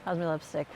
How's my lipstick?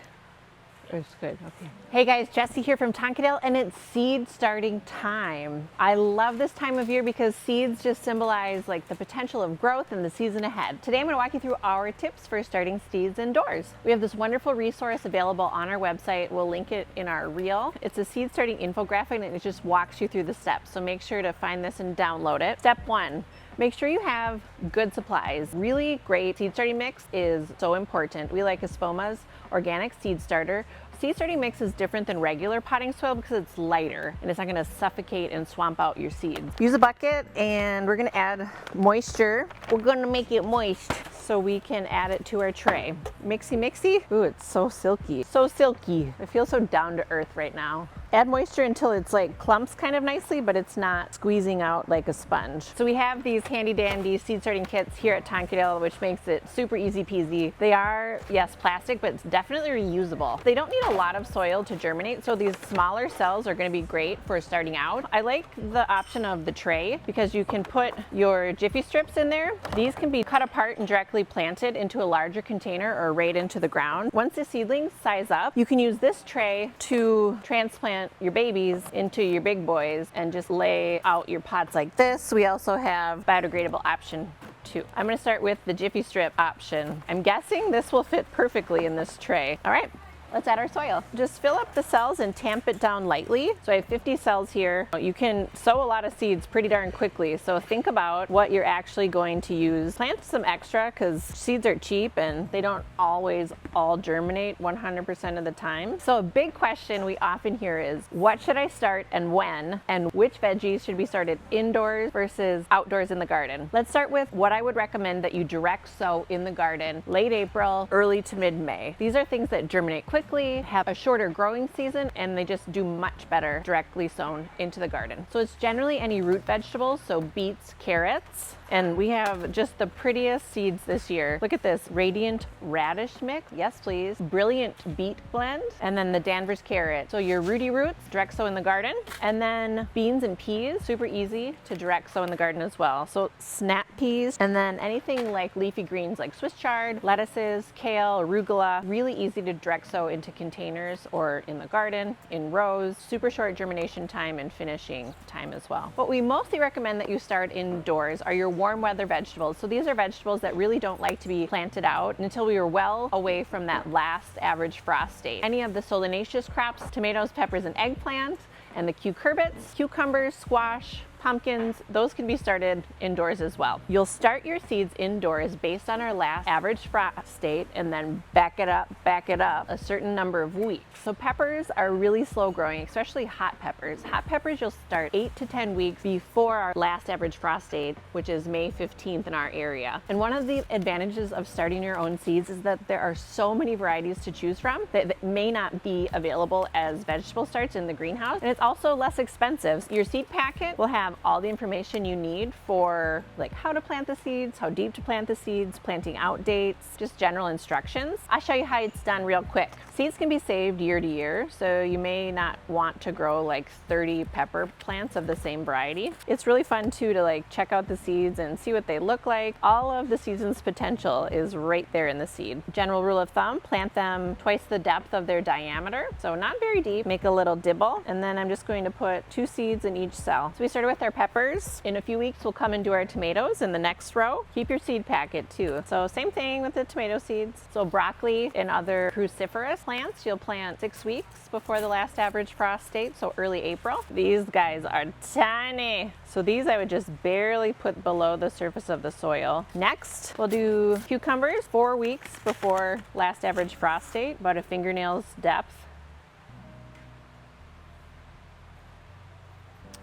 It's good, okay. Hey guys, Jessie here from Tonkadale, and it's seed starting time. I love this time of year because seeds just symbolize like the potential of growth in the season ahead. Today I'm going to walk you through our tips for starting seeds indoors. We have this wonderful resource available on our website. We'll link it in our reel. It's a seed starting infographic and it just walks you through the steps. So make sure to find this and download it. Step 1. Make sure you have good supplies. Really great seed starting mix is so important. We like Espoma's organic seed starter. Seed starting mix is different than regular potting soil because it's lighter and it's not going to suffocate and swamp out your seeds. Use a bucket and we're going to add moisture. We're going to make it moist so we can add it to our tray. Mixy mixy. Ooh, it's so silky. So silky. I feel so down to earth right now. Add moisture until it's like clumps kind of nicely, but it's not squeezing out like a sponge. So we have these handy dandy seed starting kits here at Tonkadale, which makes it super easy peasy. They are, yes, plastic, but it's definitely reusable. They don't need a lot of soil to germinate, so these smaller cells are going to be great for starting out. I like the option of the tray because you can put your Jiffy strips in there. These can be cut apart and directly planted into a larger container or right into the ground. Once the seedlings size up, you can use this tray to transplant your babies into your big boys and just lay out your pots like this. We also have biodegradable option too. I'm going to start with the Jiffy strip option. I'm guessing this will fit perfectly in this tray. All right. Let's add our soil. Just fill up the cells and tamp it down lightly. So I have 50 cells here. You can sow a lot of seeds pretty darn quickly. So think about what you're actually going to use. Plant some extra because seeds are cheap and they don't always all germinate 100% of the time. So a big question we often hear is, what should I start and when? And which veggies should be started indoors versus outdoors in the garden? Let's start with what I would recommend that you direct sow in the garden late April, early to mid-May. These are things that germinate quickly, have a shorter growing season, and they just do much better directly sown into the garden. So it's generally any root vegetables, so beets, carrots, and we have just the prettiest seeds this year. Look at this radiant radish mix. Yes, please. Brilliant beet blend. And then the Danvers carrot. So your rooty roots, direct sow in the garden. And then beans and peas, super easy to direct sow in the garden as well. So snap peas. And then anything like leafy greens like Swiss chard, lettuces, kale, arugula. Really easy to direct sow into containers or in the garden, in rows. Super short germination time and finishing time as well. What we mostly recommend that you start indoors are your warm weather vegetables. So these are vegetables that really don't like to be planted out until we are well away from that last average frost date. Any of the solanaceous crops, tomatoes, peppers, and eggplant, and the cucurbits, cucumbers, squash, pumpkins, those can be started indoors as well. You'll start your seeds indoors based on our last average frost date and then back it up a certain number of weeks. So peppers are really slow growing, especially hot peppers. Hot peppers you'll start 8 to 10 weeks before our last average frost date, which is May 15th in our area. And one of the advantages of starting your own seeds is that there are so many varieties to choose from that may not be available as vegetable starts in the greenhouse. And it's also less expensive. Your seed packet will have all the information you need for like how to plant the seeds, how deep to plant the seeds, planting out dates, just general instructions. I'll show you how it's done real quick. Seeds can be saved year to year, so you may not want to grow like 30 pepper plants of the same variety. It's really fun too to like check out the seeds and see what they look like. All of the season's potential is right there in the seed. General rule of thumb, plant them twice the depth of their diameter, so not very deep. Make a little dibble, and then I'm just going to put 2 seeds in each cell. So we started with our peppers. In a few weeks we'll come and do our tomatoes in the next row. Keep your seed packet too. So same thing with the tomato seeds. So broccoli and other cruciferous plants you'll plant 6 weeks before the last average frost date, so early April. These guys are tiny. So these I would just barely put below the surface of the soil. Next, we'll do cucumbers 4 weeks before last average frost date, about a fingernail's depth.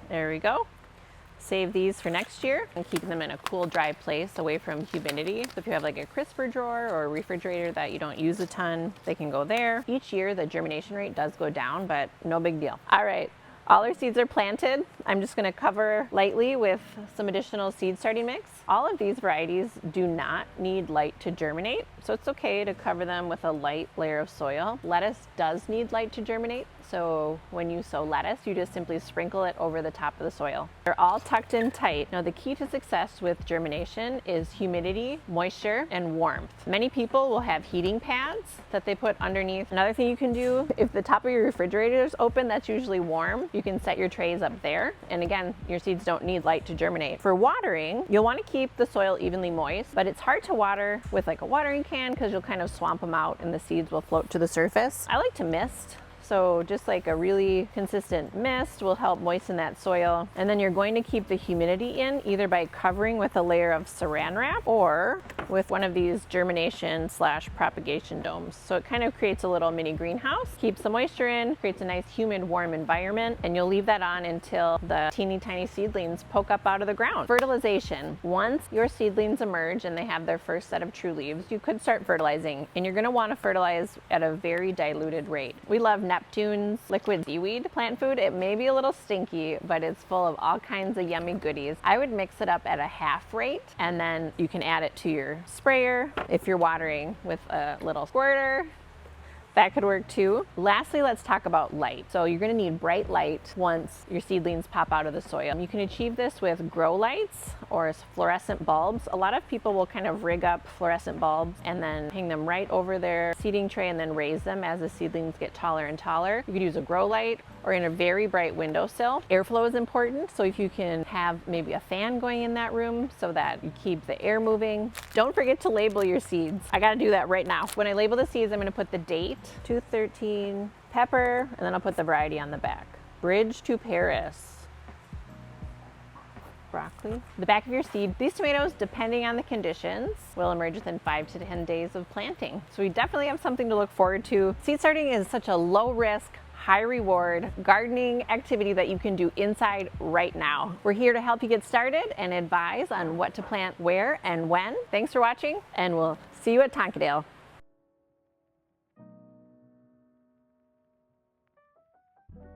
There we go. Save these for next year and keep them in a cool, dry place away from humidity. So if you have like a crisper drawer or a refrigerator that you don't use a ton, they can go there. Each year the germination rate does go down, but no big deal. All right. All our seeds are planted. I'm just going to cover lightly with some additional seed starting mix. All of these varieties do not need light to germinate. So it's okay to cover them with a light layer of soil. Lettuce does need light to germinate, so when you sow lettuce, you just simply sprinkle it over the top of the soil. They're all tucked in tight. Now the key to success with germination is humidity, moisture, and warmth. Many people will have heating pads that they put underneath. Another thing you can do, if the top of your refrigerator is open, that's usually warm, you can set your trays up there. And again, your seeds don't need light to germinate. For watering, you'll want to keep the soil evenly moist, but it's hard to water with like a watering can because you'll kind of swamp them out and the seeds will float to the surface. I like to mist. So just like a really consistent mist will help moisten that soil. And then you're going to keep the humidity in either by covering with a layer of saran wrap or with one of these germination / propagation domes. So it kind of creates a little mini greenhouse, keeps the moisture in, creates a nice humid, warm environment, and you'll leave that on until the teeny tiny seedlings poke up out of the ground. Fertilization. Once your seedlings emerge and they have their first set of true leaves, you could start fertilizing, and you're going to want to fertilize at a very diluted rate. We love Neptune's liquid seaweed plant food. It may be a little stinky, but it's full of all kinds of yummy goodies. I would mix it up at a half rate, and then you can add it to your sprayer. If you're watering with a little squirter, that could work too. Lastly, let's talk about light. So you're gonna need bright light once your seedlings pop out of the soil. You can achieve this with grow lights or fluorescent bulbs. A lot of people will kind of rig up fluorescent bulbs and then hang them right over their seeding tray and then raise them as the seedlings get taller and taller. You could use a grow light or in a very bright windowsill. Airflow is important, so if you can have maybe a fan going in that room so that you keep the air moving. Don't forget to label your seeds. I gotta do that right now. When I label the seeds, I'm gonna put the date, 213 pepper, and then I'll put the variety on the back. Bridge to Paris. Broccoli. The back of your seed. These tomatoes, depending on the conditions, will emerge within 5 to 10 days of planting. So we definitely have something to look forward to. Seed starting is such a low risk, high reward gardening activity that you can do inside right now. We're here to help you get started and advise on what to plant where and when. Thanks for watching, and we'll see you at Tonkadale.